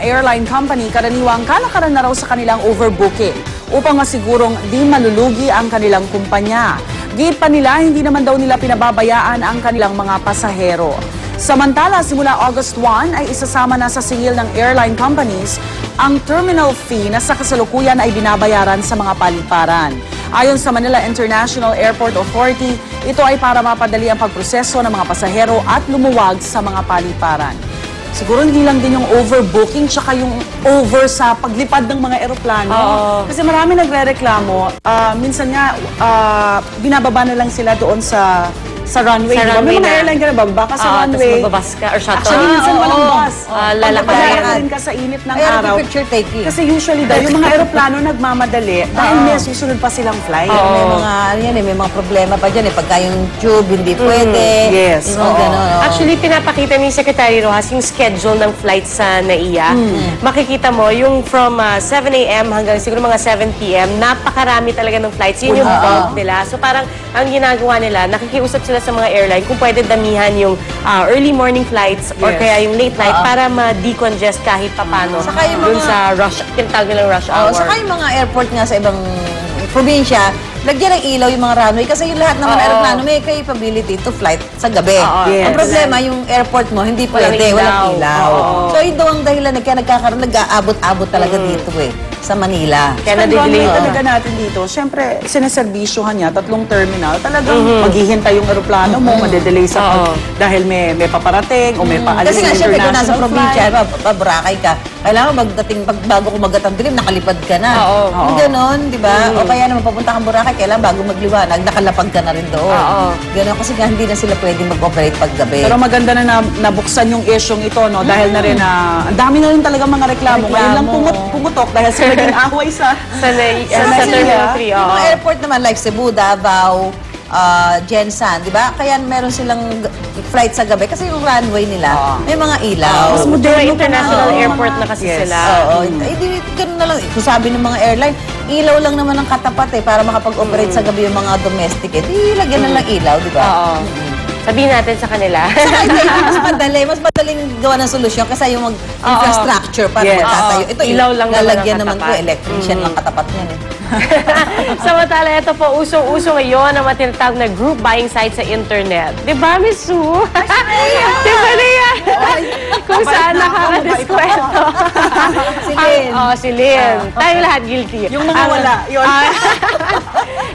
Airline company, karaniwang kalakaran na raw sa kanilang overbooking upang masigurong di malulugi ang kanilang kumpanya. Gate pa nila, hindi naman daw nila pinababayaan ang kanilang mga pasahero. Samantala, simula August 1 ay isasama na sa singil ng airline companies ang terminal fee na sa kasalukuyan ay binabayaran sa mga paliparan. Ayon sa Manila International Airport Authority, ito ay para mapadali ang pagproseso ng mga pasahero at lumuwag sa mga paliparan. Siguro hindi lang din yung overbooking tsaka yung over sa paglipad ng mga eroplano. Kasi marami nagre-reklamo. Minsan nga, binababa na lang sila doon sa runway. May mga airline ka na bababa ka sa runway. Tapos magbabas ka or shuttle. Actually, minsan walang bus. Lalakayan. Rin ka sa init ng araw. Picture taking. Kasi usually daw, yung mga eroplano nagmamadali dahil may susunod pa silang flight. May mga, may mga problema pa dyan. Pagka yung tube hindi pwede. Yes. Yung gano'n. Actually, pinapakita ni Secretary Rojas yung schedule ng flight sa NAIA. Makikita mo, yung from 7 a.m. hanggang siguro mga 7 p.m., napakarami talaga ng flights. Yun yung bulk nila. So parang ang ginagawa nila, nakikiusap sila sa mga airline kung pwede damihan yung early morning flights or kaya yung late night para ma-decongest kahit papano dun sa rush, tinatawag nilang rush hour. Saka yung mga airport nga sa ibang probinsya, lagyan ng ilaw yung mga runway kasi yung lahat ng mga aeroplano may capability to flight sa gabi. Ang problema, yung airport mo, hindi pwede, walang ilaw. So yun daw ang dahilan kaya nag-aabot-abot talaga dito sa Manila. Kaya na-delay talaga natin dito. Siyempre, sineservisyohan niya, 3 terminal. Talagang maghihintay yung aeroplano mo, madedelay sa dahil may paparating o may paalis kasi nga, siyempre, kung nasa probinsya, Boracay ka, kailangan bago kumagat ang dilim, nakalipad ka na. Yung ganon, di ba? O kaya naman papunta kang Boracay, kailangan bago magliwanag, nakalapag ka na rin doon. Ganon, kasi nga hindi na sila pwedeng mag-operate paggabi. Pero maganda na nabuksan yung isyong ito, no? Dahil na rin ang dami na rin talaga mga reklamo. Ngayon lang pumutok dahil sila naging away sa Terminal 3. Yung mga airport naman like Cebu, Davao, Jensan, di ba? Kaya meron silang flight sa gabi kasi yung runway nila may mga ilaw. Mas moderno international airport na kasi sila. Ganun na lang. Kung sabi ng mga airline, ilaw lang naman ang katapat para makapag-operate sa gabi yung mga domestic. Di lagyan na lang ilaw, di ba? Sabihin natin sa kanila. Mas madaling gawa ng solusyon kasi yung infrastructure para magtatayo. Ito, ilaw lang lalagyan naman ko, electrician lang katapat niyan Samantala, ito po, usong-uso ngayon ang matinatawag na group buying site sa internet. Di ba, Miss Sue? Di ba na yan? Kung saan nakakadiskwento. Si Lynn. Si Lynn. Tayo lahat guilty. Yung mga wala. Yun.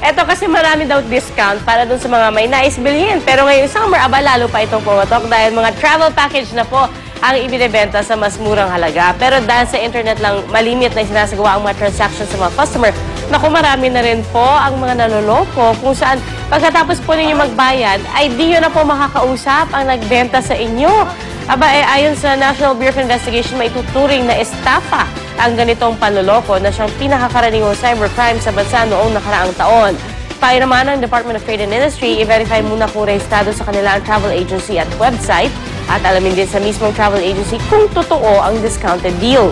Ito kasi marami daw discount para dun sa mga may nais bilhin. Pero ngayon, summer, lalo pa itong pumatok dahil mga travel package na po ang ibinebenta sa mas murang halaga. Pero dahil sa internet lang, malimit na sinasagawa ang mga transactions sa mga customer, naku, marami na rin po ang mga nanoloko kung saan pagkatapos po ninyo magbayad, ay di nyo na po makakausap ang nagbenta sa inyo. Ayon sa National Bureau of Investigation, maituturing na estafa ang ganitong panloloko na siyang pinakakaraniwang cybercrime sa bansa noong nakaraang taon. Payo naman ng Department of Trade and Industry, i-verify muna kung rehistrado sa kanila ang travel agency at website at alamin din sa mismong travel agency kung totoo ang discounted deal.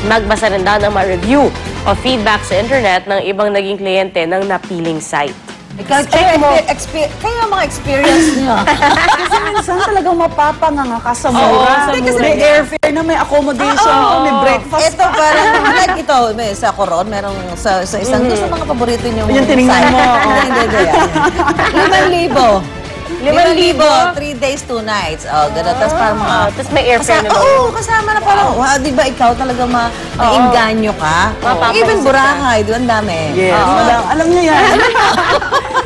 Magbasa rin daw ng mga review o feedback sa internet ng ibang naging kliyente ng napiling site. Check mo. Kaya mga experience niyo. Kasi minsan talagang mapapanganga ka sa mura. May airfare na, may accommodation, may breakfast. Ito parang, like ito, sa Coron, merong sa isang, sa mga paborito niyo. Yung tinignan mo. Hindi. 5,000. 3 days, 2 nights. Gano'n. Tapos parang mga... Tapos may airfare na kasama na parang, di ba ikaw talaga ma-inganyo ka? Even Boracay, doon dami. Yes. Alam niyo yan.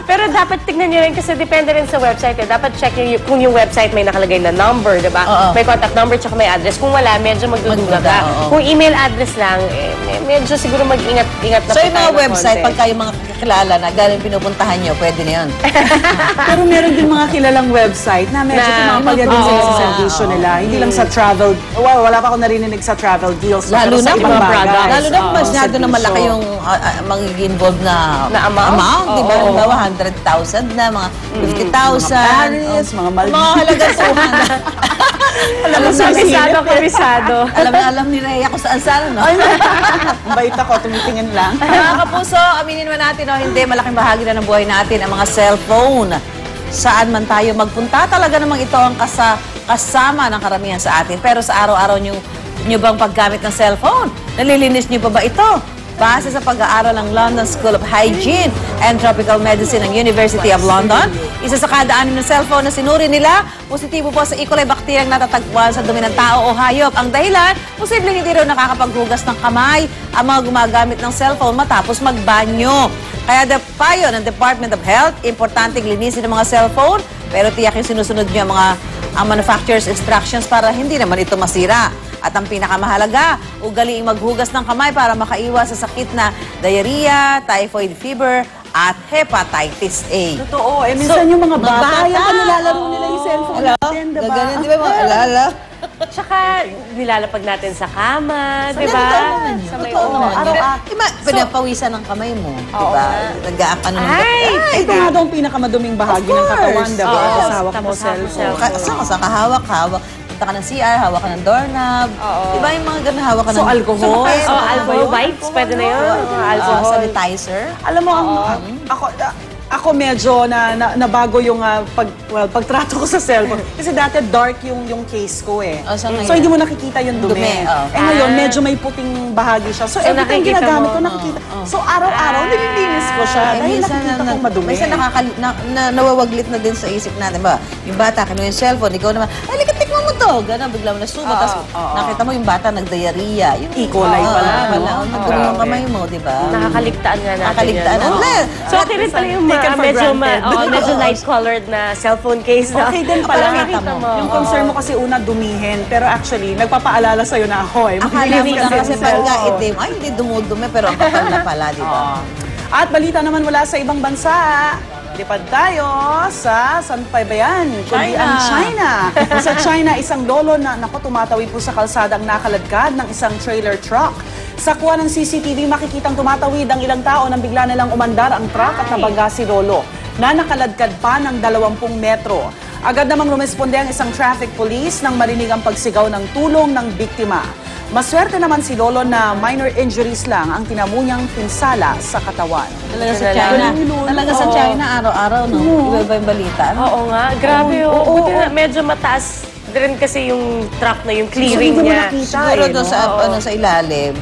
Pero dapat tignan nyo rin kasi depende rin sa website. Dapat check nyo kung yung website may nakalagay na number, diba? May contact number tsaka may address. Kung wala, medyo magdudula ka. Kung email address lang, medyo siguro mag-ingat na. So yung mga website, pagka yung mga kakilala na galing pinupuntahan nyo, pwede na yun. Pero meron din mga kilalang website na medyo pinapalya din sila sa servisyo nila. Hindi lang sa travel. Wala pa ako narinig sa travel deals. Lalo na ibang bagay. Lalo na masyado na malaki yung mag-involve na amount. Diba? Halimbawa, 100,000 na, mga 50,000. Mga Paris, mga Maldives. Mga halagang suhan na. Kabisado. Alam ni Rhea kung saan-saan, no? Bait ako, tumitingin lang. Mga kapuso, aminin mo natin o hindi, malaking bahagi na ng buhay natin ang mga cellphone. Saan man tayo magpunta, talaga namang ito ang kasama ng karamihan sa atin. Pero sa araw-araw niyong niyo bang paggamit ng cellphone? Nalilinis niyo pa ba ito? Base sa pag-aaral ng London School of Hygiene and Tropical Medicine ng University of London, isa sa kada 6 na cellphone na sinuri nila, positibo po sa E. coli bacteria ang natatagpuan sa dumi ng tao o hayop. Ang dahilan, posibleng hindi raw nakakapaghugas ng kamay ang mga gumagamit ng cellphone matapos magbanyo. Kaya payo ng Department of Health, importanteng linisin ang mga cellphone, pero tiyakin sinusunod niyo ang manufacturer's instructions para hindi naman ito masira. At ang pinakamahalaga, ugaliing maghugas ng kamay para makaiwas sa sakit na diarrhea, typhoid fever, at hepatitis A. Totoo. Minsan yung mga bata, yan nilalaro nila yung cellphone natin, diba? Gaganon, di ba mga alala? Tsaka nilalapag natin sa kama, di ba? Sa may Totoo naman. araw-araw. Pinapawisan ng kamay mo, di ba? Nag-aakano ng Ito nga daw ang pinakamaduming bahagi ng katawan, diba? Oo. Tapos hawak mo Tapos cellphone. Sa kahawak. Punta ka ng CR, hawak ka ng doorknob. Di ba yung mga ganun, hawak ka ng... So, alcohol? Alcohol wipes, pwede na yun. Alcohol. Sanitizer. Alam mo, ako medyo nabago yung pagtrato ko sa cellphone. Kasi dati dark yung case ko eh. Oh, so ngayon? So hindi mo nakikita yung dumi. Dumi, oh. Eh ngayon, medyo may puting bahagi siya. So every time nakikita ginagamit mo? ko, nakikita. So araw-araw, nililinis ko siya. Dahil nakikita kong madumi. Minsan nawawaglit na din sa isip natin ba? Yung bata, kinuha yung cellphone, ikaw naman, ay, tikman mo to. Gano'n, bigla mo nasubo. Tapos nakita mo yung bata nag-diarrhea. E. coli pala. Nagdumi yung kamay mo, di ba? Nakaligtaan nga natin Nakaligtaan. yan. Ang So, okay rin pala yung Taken for granted. medyo light-colored na cellphone case. No? Okay din pala. Nakita mo. Yung concern mo kasi una dumihin. Pero actually, nagpapaalala sa'yo na ako eh. Akala mo lang kasi pagka cellphone. itim, ay, hindi dumudumi, pero ang kapal na pala, di ba? At balita naman mula sa ibang bansa. Lipad tayo sa saan pa ba yan? Kundi ang China. Sa China, isang lolo na tumatawid po sa kalsada ang nakaladkad ng isang trailer truck. Sa kuha ng CCTV, makikitang tumatawid ang ilang tao nang bigla nilang umandar ang truck at nabaga si lolo na nakaladkad pa ng 20 metro. Agad namang rumesponde ang isang traffic police nang marinig ang pagsigaw ng tulong ng biktima. Maswerte naman si lolo na minor injuries lang ang tinamo niyang pinsala sa katawan. Talaga sa China. Talaga sa China, araw-araw, no? Iba-iba yung balita. no? Oo nga, grabe. Oo. Buti na medyo mataas din kasi yung truck na yung clearing hindi mo niya. nakita Siguro eh, doon no? sa ilalim.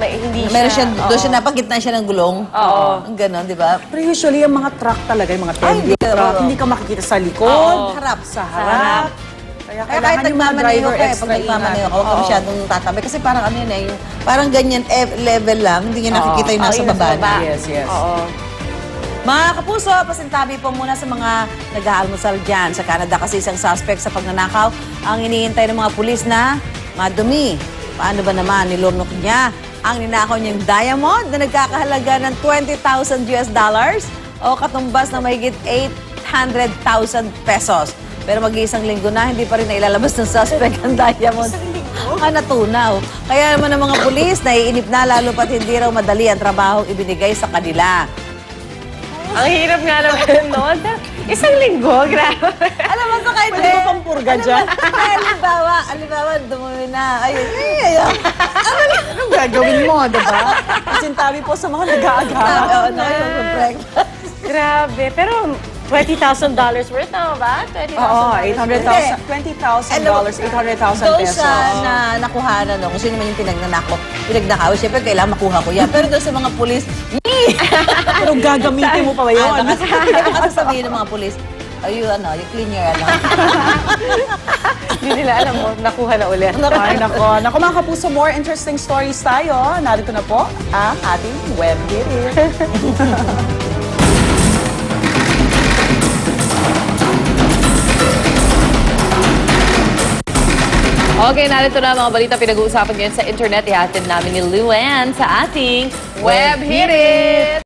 Hindi Meron siya, oo. doon siya napagitna siya ng gulong. Oo. Ang ganon, di ba? Pero usually, yung mga truck talaga, yung mga Ay, hindi truck, ka- hindi ka makikita sa likod, Oo. Harap. sa harap. Kaya Kaya kahit kailangan yung mga nagmamaneho driver ka, pag extra nagmamaneho ka, ingat. huwag ka masyadong tatabay. Kasi parang ano yun eh, yung, parang ganyan level lang, hindi niya nakikita yung nasa yung nasa baba na. baba. Yes, yes. Oo. Mga kapuso, pasintabi po muna sa mga nag-aalmusal dyan sa Canada kasi isang suspect sa pagnanakaw ang hinihintay ng mga pulis na madumi. Paano ba naman nilunok niya ang ninakaw niyang diamond na nagkakahalaga ng $20,000 o katumbas na mahigit 800,000 pesos. Pero mag-iisang linggo na, hindi pa rin nailalabas ng suspect ang diamond. Natunaw. Kaya naman ang mga pulis, naiinip na lalo pat hindi raw madali ang trabaho ibinigay sa kanila. Ang hirap nga naman noon. Isang linggo, grabe. Alam mo sa kahit Pwede ba pang purga dyan? Halimbawa, dumumi na. Ayun. Anong gagawin mo, diba? Kasintabi po sa mga nag-aagawa. Breakfast. Grabe. Pero $20,000 worth na ba? $20,000. Oo, $20,000, $800,000 Doon pesos. sa nakuhanan, no, kung sino man yung pinagnakaw, siyempre kailangan makuha ko yan. Pero doon sa mga pulis, Pero gagamitin mo pa ba yun? baka sasabihin ng mga pulis, you clean your Hindi nila alam mo, nakuha na ulit. Ay, nako. Nako mga kapuso, more interesting stories tayo. Narito na po ang ating web video. Okay, narito na mga balita pinag-uusapan ngayon sa internet. Ihatid namin ni Luan sa ating Web Hit It!